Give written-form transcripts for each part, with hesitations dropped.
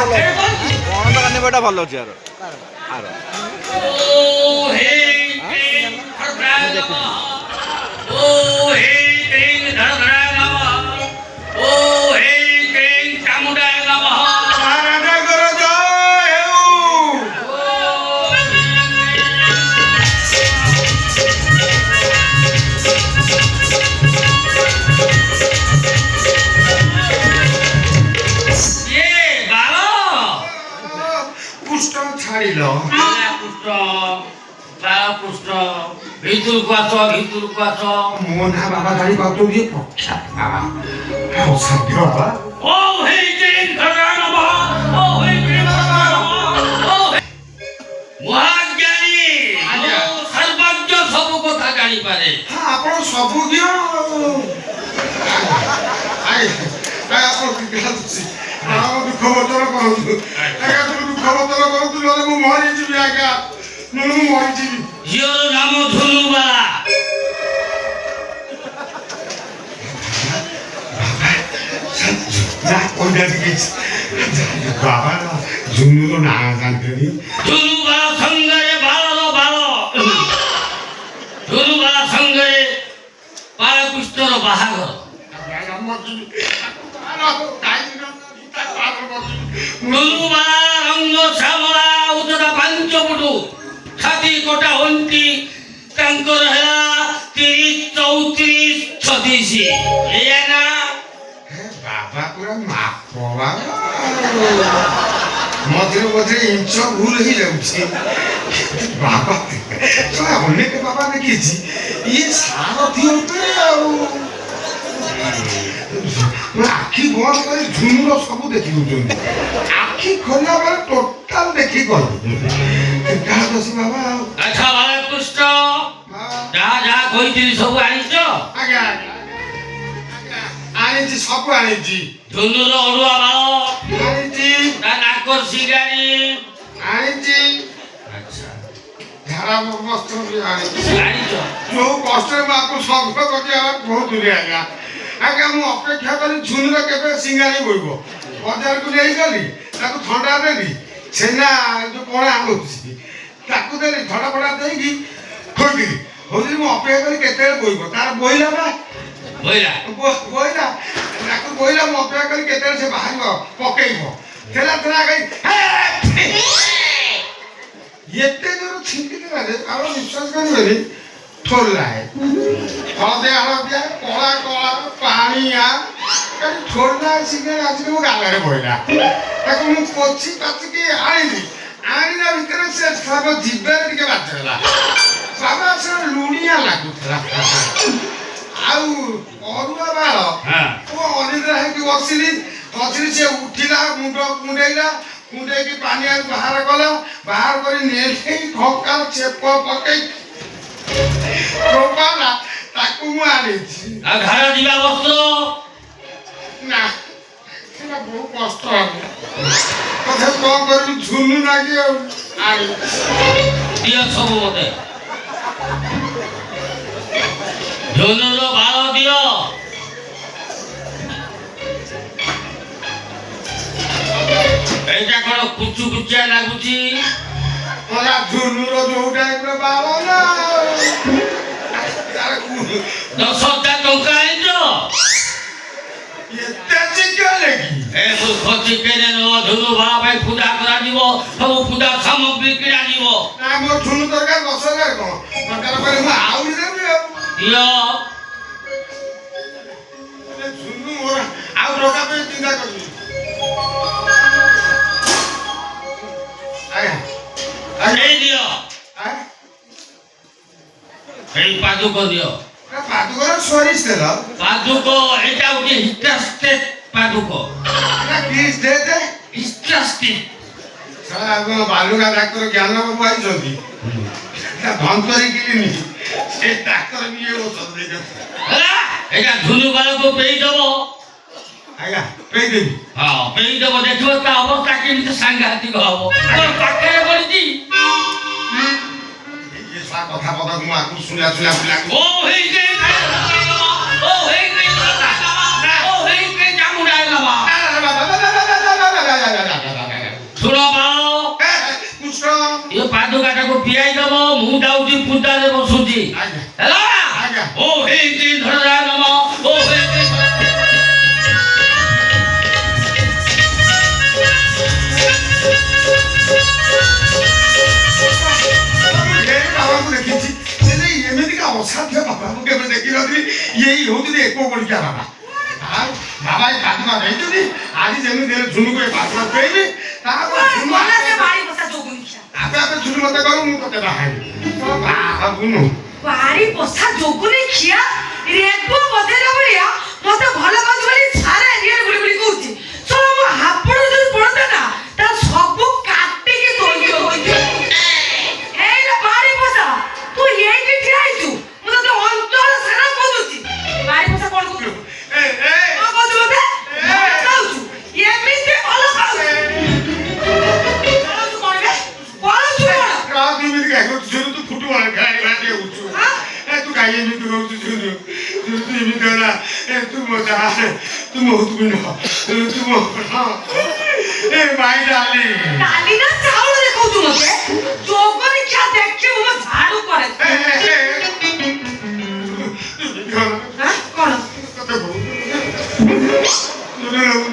ପଣସ କାନିପଟା ଭଲ ଅଛି ଆର ଆର ভিতরকু আস মোনা বাবা গাড়ি কত দিয়ে পক্ষা বাবা অসাধ্য বাবা ও হে দিন ধরা বাবা ও হে দিন মহাজ্ঞানী সর্বজ্ঞ সবু কথা জানি পারে হ্যাঁ আপন সবু দিও আই আপন কি কাছে আমার দুঃখ বতরা করন্তু আগে তুমি দুঃখ বতরা করন্তু নলে মু মরি যাবি আগে নলে মু মরি যাবি ঝিওর নাম ধনুবালা না ওইটা দিকে বাবা ঝুনুরো না জানতে নি ধনুবালা সঙ্গে ভালো ভালো ধনুবালা সঙ্গে পারাকুষ্ঠর বাহাঘর ধনুবালা রঙ্গ শ্যামলা উদরা পাঞ্চপুটু ছাতি কোটা হন্তি তাঙ্কর হেলা 30 34 36 এয়া না বাবা পুরা মাপ বাবা মধ্যে মধ্যে ইঞ্চ ভুল হয়ে যাচ্ছে বাবা অনেক বাবা দেখেছি ইয়ে সারথি উপরে ଆଉ আখি বন্ধ করে ঝুমুর ସବୁ দেখি ଦଉଛନ୍ତି ଆଖି ଖୋଲା ବେଳେ ଟୋଟାଲ ଦେଖି କହିଦଉଛନ୍ତି କାହା ଦୋଷ ବାବା ଆଉ ଆଚ୍ଛା ବାଳକୃଷ୍ଣ ଯାହା ଯାହା କହିଥିଲି ସବୁ ଆଣିଛ ଆଜ୍ଞା ଆଜ୍ଞା ଆଣିଛି ସବୁ ଆଣିଛି ଧନୁର ଅରୁଆ ବାଳ ଆଣିଛି ତା ନାକ ସିଗାରି ଆଣିଛି ଆଚ୍ଛା ଝାଡ଼ା ବସ୍ତ୍ର ବି ଆଣିଛି ଆଣିଛ ଯୋଉ କଷ୍ଟରେ ମାକୁ ସଂଗ୍ରହ କରି ବହୁତ ଦୂରେ ଆଜ୍ଞା ଆଜ୍ଞା ମୁଁ ଅପେକ୍ଷା କଲି ଝୁନୁର କେବେ ସିଙ୍ଗାରି ବୋଇବ ବଜାରକୁ ନେଇଗଲି ତାକୁ ଥଣ୍ଡା ଦେଲି ଛେନା ଯୋଉ ପଣା ଆଣୁଛି ତାକୁ ଦେଲି ଥଣ୍ଡା ଫଣ୍ଡା ଦେଇକି ଖୋଇଦେଲି ହଉଛି ମୁଁ ଅପେକ୍ଷା କଲି କେତେବେଳେ ବୋଇବ ତାର ବୋଇଲା ବା ବୋଇଲା ତାକୁ ବୋଇଲା ମୁଁ ଅପେକ୍ଷା କଲି କେତେବେଳେ ସେ ବାହାରିବ ପକେଇବ ଥିଲା ଥିଲା ଏତେ ଜୋର ଛିଙ୍କିଥିଲା ଯେ ଆଉ ବିଶ୍ୱାସ କରିବେନି ଠୋଲାଏ ହଳଦିଆ ହଳଦିଆ କଳା କଳା ପାଣିଆ ଠୋଲା ସିଗାରେଟ ଆସିକି ମୋ ଗାଲରେ ବହିଲା ତାକୁ ମୁଁ ପୋଛି ପାଚିକି ଆଣିଲି ଆଣିଲା ଭିତରେ ସେ ସାବ ଜିଭରେ ଟିକେ ବାଜିଗଲା ବାବା ସେ ଲୁଣିଆ ଲାଗୁଥିଲା ଆଉ ଅରୁଆ ବାଳ ମୁଁ ଅନିଦ୍ରା ହେଇକି ବସିଲି ସେ ଉଠିଲା ମୁଣ୍ଡ କୁଣ୍ଡେଇଲା କୁଣ୍ଡେଇକି ପାନିଆ ବାହାର କଲା ବାହାର କରି ନେଇ ଖଙ୍କା ଚେପ ପକେଇ ତାକୁ ମୁଁ ଆଣିଛି ଆଉ ଘର ଯିବା ବସ୍ତ୍ର ନା ସେଟା ବହୁତ କଷ୍ଟ ହବ କଥା କଣ କରିବି ଝୁନୁ ଲାଗି ଆଉ ଆଣିଛି ଦିଅ ସବୁ ମତେ ଝୁନୁର ବାଳ ଦିଅ এইটা কোন কুচু কুচিয়া লাগুছি ওরা ঝুনুর ଯୋଉ ଟାଇପର ବାଳ ନା 10,000 ଟଙ୍କା ଆଣିଛ ଏତେ ଚିକେନ କି ଏ ମୂର୍ଖ ଚିକେନ ନୁହଁ ଝୁନୁ ବାଳ ପାଇଁ ପୂଜା କରାଯିବ ସବୁ ପୂଜା ସାମଗ୍ରୀ କିଣାଯିବ ନା ମୋ ଝୁନୁ ତରକାରୀ 10,000 କଣ ଦରକାର ପରେ ମୁଁ ଆହୁରି ଦେବି ଆଉ ଦିଅ ଝୁନୁ ମୋର ଆଉ ଟଙ୍କା ପାଇଁ ଚିନ୍ତା କରିବି এই দিও এই পাদুক দিও পাদুকর সরিষ তেল পাদুক এটা হচ্ছে হিস্টাস্টেট পাদুক এটা কিস দে দে হিস্টাস্টেট সারা আগো বালুকা ডাক্তার জ্ঞান বাবু আইছন্তি এটা ধন্তরি কিলিনি সে ডাক্তার নিয়ে ওষুধ দেই এটা ঝুনু বালকু পেই দেব আজ্ঞা পেই দেবি হ্যাঁ পেই দেব দেখিব তা অবস্থা কেমতি সাংঘাতিক হব তোর পাখে পড়িছি কথা কথা মু আকু শুনিয়া শুনিয়া পিলা ও হেই কে ও হেই কে ও হেই কে জামুড়াই বাবা ଏ ପାଦୁକାଟାକୁ ପିଆଇ ଦବ ମୁଁ ଯାଉଛି ପୂଜାରେ ବସୁଛି ଆଜ୍ଞା ହେଲା ଆଜ୍ଞା ଓ ହେଇଛି ଧରା ନମ ଓ ହେଇଛି ବାବାଙ୍କୁ ଦେଖିଛି ହେଲେ ଏମିତିକା ଅସାଧ୍ୟ ବାବାଙ୍କୁ କେବେ ଦେଖିନଥିଲି ଏଇ ହଉଛନ୍ତି ଏକ ବଳିକା ବାବା ଆଉ ବାବା ଏ ପାଦୁକା ଦେଇଛନ୍ତି ଆଜି ଯେମିତି ହେଲେ ଝୁନୁକୁ ଏ ପାଦୁକା ପେଇବି ତାପରେ ଝୁନୁ ଆପେ ଆପେ ଝୁନୁ ମତେ କରୁ ମୁଁ ତତେ ବାହାରିବି ବାହାବୁନୁ ବାড়ি বসা যোগুনি খিয়া রেগো বদেরা বলিয়া মতে ভালো কাজ বলি সারা এরিয়া গুলি গুলি কইছি সব মো হাপড় যদি পড়তে না তা সব কাটি কি কইছো এই না বাড়ি বসা তুই এইটি ঠিয়াইছু মু তো অঞ্চল সারা কইছি বাড়ি বসা কোন কইছো এ এ ও কইছো মতে কাউছু এমিতে ভালো কাউছু কাউছু কোন রে কাউছু কোন রাত এমিতিকা করছিস তু ফুটবল খেলাই রাতে উঠছু এ তু কাই এমিতি করছিস ঝুনু ঝুনু তু এমিতি না এ তু মজা তু মহুতু না তু মহ এ মাই ডালি ডালি না চাউল রে কইছো মতে যোগুনি খিয়া দেখি মো ঝাড়ু করে হ্যাঁ কোন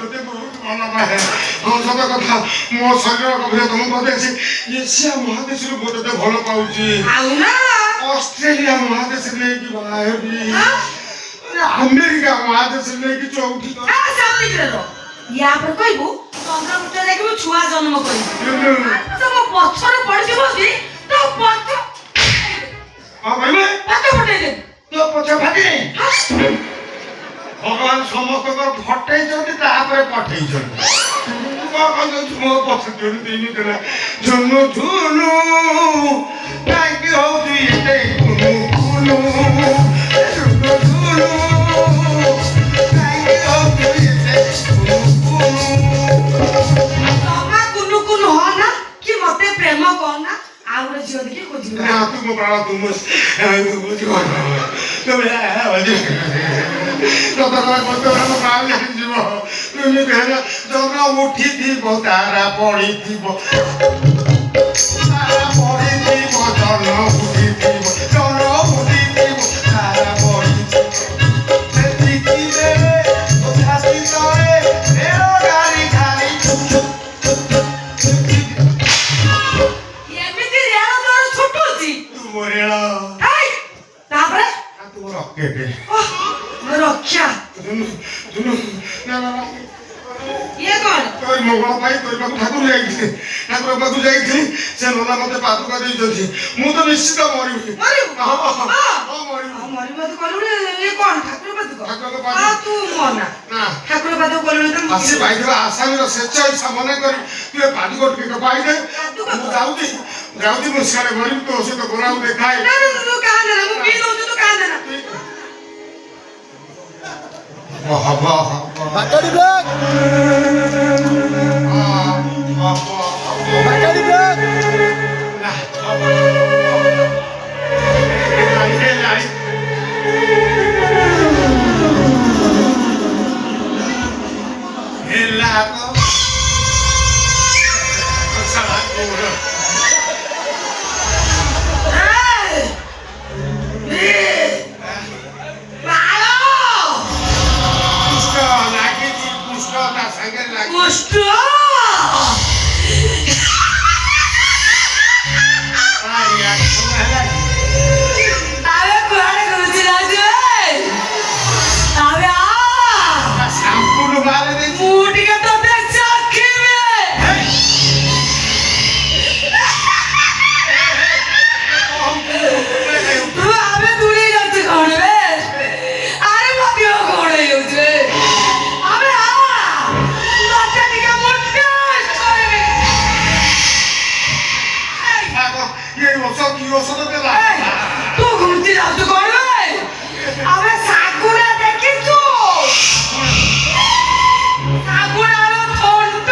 ତତେ ବହୁତ ଭଲ ପାଏ ହଁ ସତ କଥା ମୋ ଶରୀର ଗଭୀର ତମ ପ୍ରଦେଶ ଏସିଆ ମହାଦେଶରୁ ମୁଁ ତତେ ଭଲ ପାଉଛି ଆଉ ନା ଅଷ୍ଟ୍ରେଲିଆ ମହାଦେଶରେ ନେଇକି ବାହା ହେବି ଆମେରିକା ମହାଦେଶରେ ନେଇକି ଚଉଠି ଆ ସାମିରେ ର ୟା ପରେ କହିବୁ ଚନ୍ଦ୍ରଗୁପ୍ତ ଯାଇକି ମୁଁ ଛୁଆ ଜନ୍ମ କରିବି ତମ ପଛରେ ପଡିଯିବ କି ତ ପଛ ହଁ ଭାଇ ପାଠ ପଠେଇ ଦେବି ତୋ ପଛ ଫାଟି ଭଗବାନ ସମସ୍ତଙ୍କର ଫଟେଇଛନ୍ତି ତାପରେ ପଠେଇଛନ୍ତି ମୋ ପଛ ଝୁନୁ ଏମିତି ନା ଝୁନୁ ଝୁନୁ କାହିଁକି ହଉଛି ଏତେ କୁନୁ କୁନୁ ଝୁନୁ ଝୁନୁ କାହିଁକି ହଉଛି ଏତେ କୁନୁ କୁନୁ ତମା କୁନୁ କୁନୁ ହ ନା କି ମତେ ପ୍ରେମ କର ନା ଆଉ ଗୋଟେ ଝିଅ ଦେଖି ଖୋଜିବ ନା ତୁ ମୋ ପ୍ରାଣ ତୁ ମୋ ଜାଣିଯିବ ଏମିତି ହେଲେ ଜନ ଉଠିଥିବ ତାରା ପଡ଼ିଥିବ ତାରା ପଡ଼ିଥିବ ଜନ ଉଠିଥିବ ଜନ ଉଠିଥିବ ତାରା ପଡ଼ିଥିବ ସେତିକି ବେଳେ ଛାତି ତଳେ ରେଳ ଗାଡ଼ି ଖାଲି ଏମିତି ରେଳ ଦର ଛୁଟୁଛି ତୁ ମୋ ରେଳ ହେଇ ତାପରେ ତୁ ମୋ ରକେଟ ମୋ ରକ୍ଷା ନା ନା ଇଏ କଣ তোর মঙ্গল পাই তোর পাখু ঠাকুর যাইছিলি ঠাকুর পাখু যাইছিলি সে ননা মতে পাদুকা ଦେଇଛନ୍ତି ମୁଁ ତ ନିଶ୍ଚିତ ମରିବି ମରିବୁ ହଁ ମରିବୁ ମରିବୁ ତ କଲୁଣି ଇଏ କଣ ଠାକୁର ପାଦୁକ ଠାକୁରଙ୍କ ଆ ପାଦୁକ ତୁ ମନା ନା ଠାକୁର ପାଦୁକ କଲୁଣି ତ ଆସି ପାଇଥିବା ଆସାମୀର ସ୍ୱେଚ୍ଛ ଇଚ୍ଛା ମନେ କରି ତୁ ଏ ପାଦୁକ ଟିକେ ପାଇଦେ ମୁଁ ଯାଉଛି ମୁଁ ସିଆଡ଼େ ମରିବି ତୋ ସହିତ ଗୋରାକୁ ଦେଖାଏ ନା ନା ତୁ କାନ୍ଦେ ନା ମୁଁ ପିଇ ଦଉଛି ତୁ କାନ୍ଦେ ନା ହବ Bacardi Black! Bacardi Black! Gostou? Ave kuare gustila je. Ave a. Shampoo mare de Mood ke to de chakhi mein. Tu ave duri jatte khone be. Are madiyo khone yuje. Ave a. Latte dike mutta korbe. ये ওষুধ দেলা তু ঘুরতে যাচ্ছ করবে আবে sakura দেখিছো সাকুরার ঠোঁট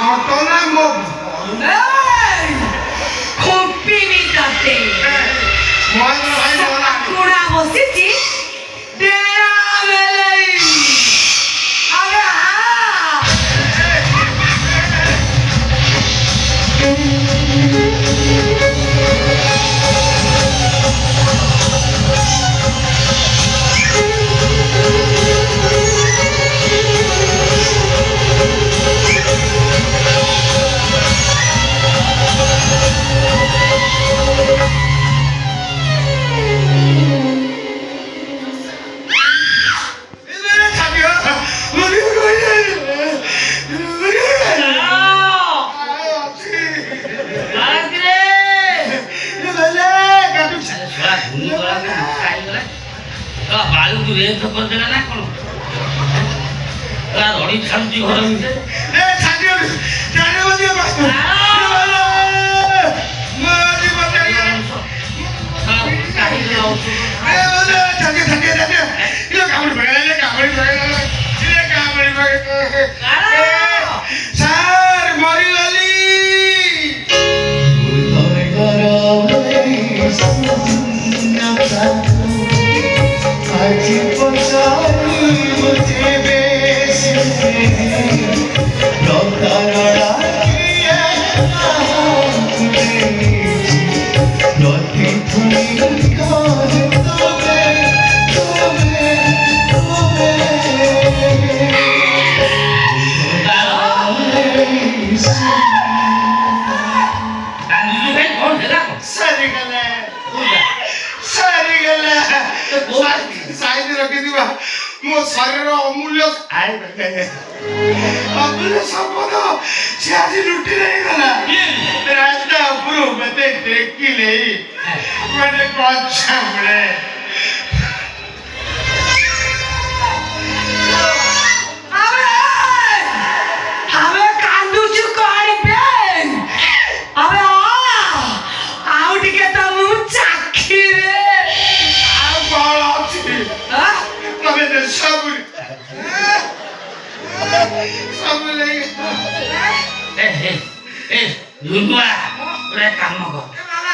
অটনা মো এই খুপি নিতে মই ভাই না সাকুরা বসিছি ডেরা মেলাই আবে হা କାଳକୁ ରେଥ କରିଦେଲା ନା କ'ଣ ରଡ଼ି ଛାଡୁଛି ଘର ଭିତରେ ସାର୍ ମରିଗଲି আজি পচারি বুঝে বেশি রতারড়া কিয়ে রতি তুমি কাজ তবে তবে তবে সরিগলে সরিগলে সাইডে রଖିଥିବା ମୋ ଶରୀର ଅମୂଲ୍ୟ ଅମୂଲ୍ୟ ସମ୍ପଦ ସେ ଆଜି ଲୁଟି ନେଇଗଲା ରାସ୍ତା ଉପରୁ ମତେ ଟେକିଲେ ଗୋଟେ କଞ୍ଚା ମିଳେ ଆମେ କାନ୍ଦୁଛୁ କଣ ବେ ଆମେ ଆଉ ଟିକେ ତ ମୁଁ ଚାଖିବେ ଆଉ କଣ ଅଛି ତମେ ସବୁ ସବୁ ନେଇ ଝୁଲୁଆ ଗୋଟେ କାମ କର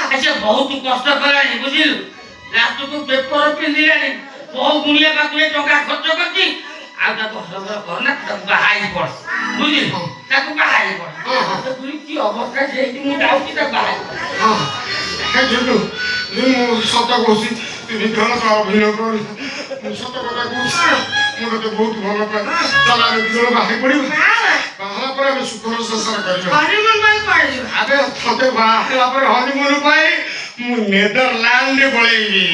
ଆଚ୍ଛା ବହୁତ କଷ୍ଟ କଲାଣି ବୁଝିଲୁ ଲାଷ୍ଟକୁ ପେପର ପିନ୍ଧିଲାଣି ବହୁ ଗୁଣିଆ ପାଖରେ ଟଙ୍କା ଖର୍ଚ୍ଚ କରିଛି ଆଉ ତାକୁ ହରବର କରନା ତାକୁ ବାହାଇ ପଡ ବୁଝିଲୁ ତାକୁ ବାହାଇ ପଡ କି ଅବସ୍ଥା ସେଇଠି ମୁଁ ଯାଉଛି ତାକୁ ବାହାଇ ଝୁଲୁ ମୁଁ ସତ କହୁଛି ତିନି ଜଣ ତ ଅଭିନୟ କର ମୁଁ ସତ କଥା କହୁଛି ମୁଁ ତତେ ବହୁତ ଭଲ ପାଏ ଚାଲ ଆମେ ଦି ଜଣ ବାହାରି ପଡିବା ବାହାରିଲା ପରେ ଆମେ ସୁଖର ସଂସାର କରିବା ହରିମୁନ ପାଇଁ ପଡିଯିବ ଆବେ ତତେ ବାହାରିଲା ପରେ ହନିମୁନ ପାଇଁ ମୁଁ ନେଦରଲ୍ୟାଣ୍ଡ ପଳେଇବି